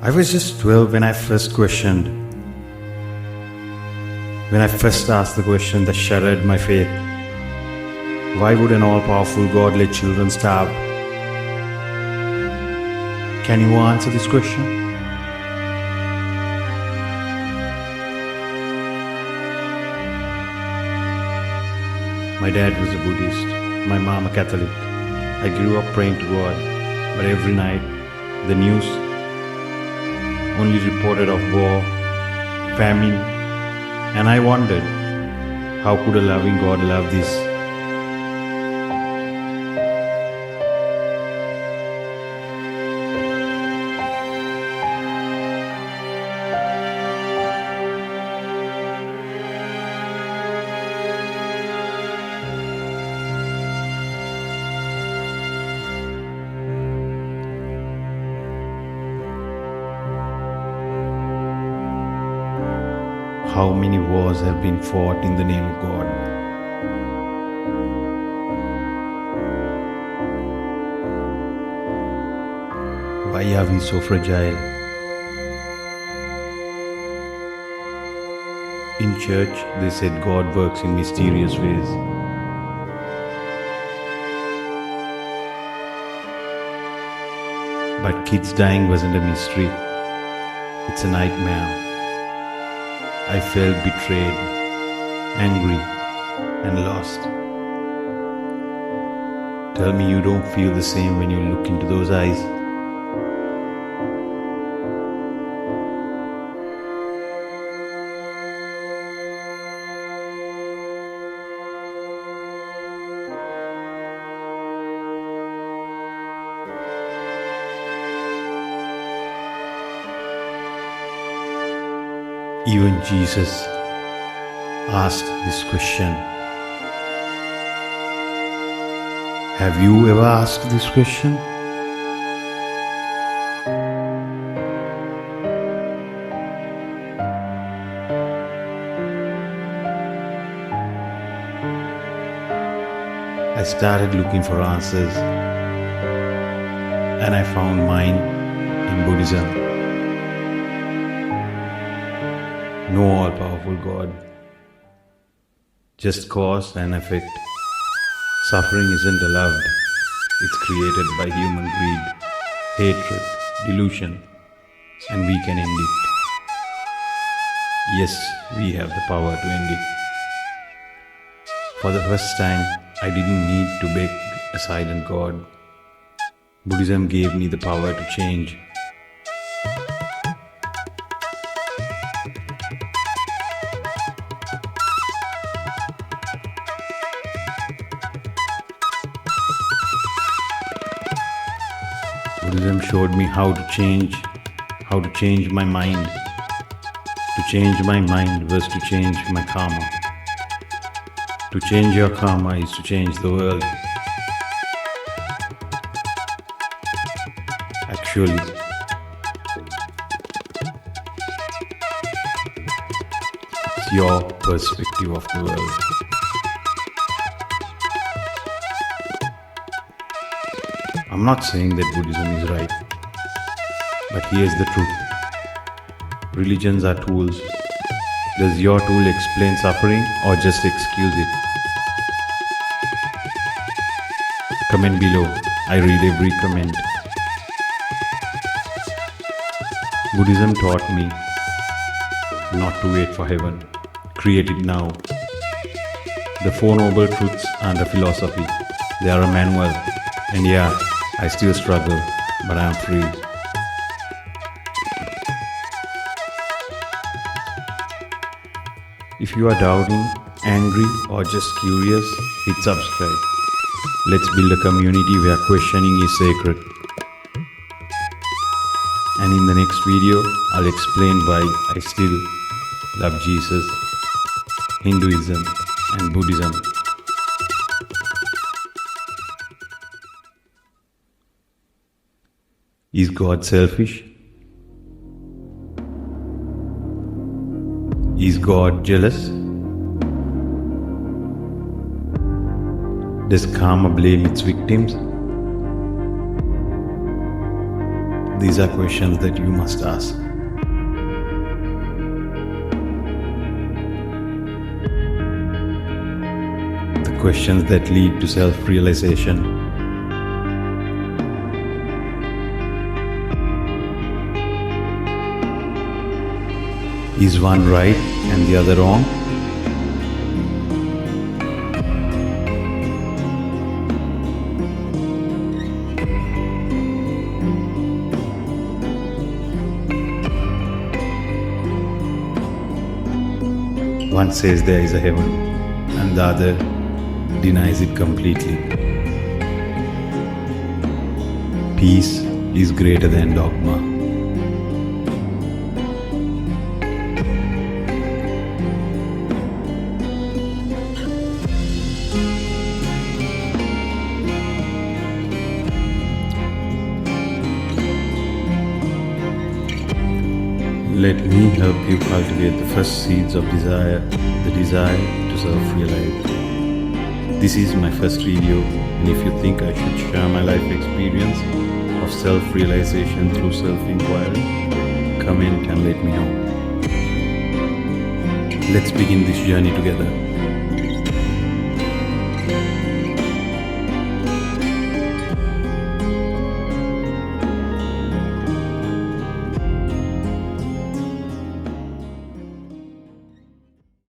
I was just 12 when I first asked the question that shattered my faith. Why would an all-powerful God let children starve? Can you answer this question? My dad was a Buddhist, my mom a Catholic. I grew up praying to God, but every night the news only reported of war, famine, and I wondered, how could a loving God love this? How many wars have been fought in the name of God? Why are we so fragile? In church, they said God works in mysterious ways. But kids dying wasn't a mystery. It's a nightmare. I felt betrayed, angry, and lost. Tell me you don't feel the same when you look into those eyes. Even Jesus asked this question. Have you ever asked this question? I started looking for answers, and I found mine in Buddhism. No all-powerful God, just cause and effect. Suffering isn't allowed, it's created by human greed, hatred, delusion, and we can end it. Yes, we have the power to end it. For the first time, I didn't need to beg a silent God. Buddhism gave me the power to change. Buddhism showed me how to change my mind. To change my mind was to change my karma. To change your karma is to change the world. Actually, it's your perspective of the world. I'm not saying that Buddhism is right, but here's the truth. Religions are tools. Does your tool explain suffering or just excuse it? Comment below. I read every comment. Buddhism taught me not to wait for heaven. Create it now. The Four Noble Truths aren't a philosophy. They are a manual. And yeah, I still struggle, but I am free. If you are doubting, angry, or just curious, hit subscribe. Let's build a community where questioning is sacred. And in the next video, I'll explain why I still love Jesus, Hinduism, and Buddhism. Is God selfish? Is God jealous? Does karma blame its victims? These are questions that you must ask. The questions that lead to self-realization. Is one right and the other wrong? One says there is a heaven, and the other denies it completely. Peace is greater than dogma. Let me help you cultivate the first seeds of desire, the desire to self-realize. This is my first video, and if you think I should share my life experience of self-realization through self-inquiry, comment and let me know. Let's begin this journey together.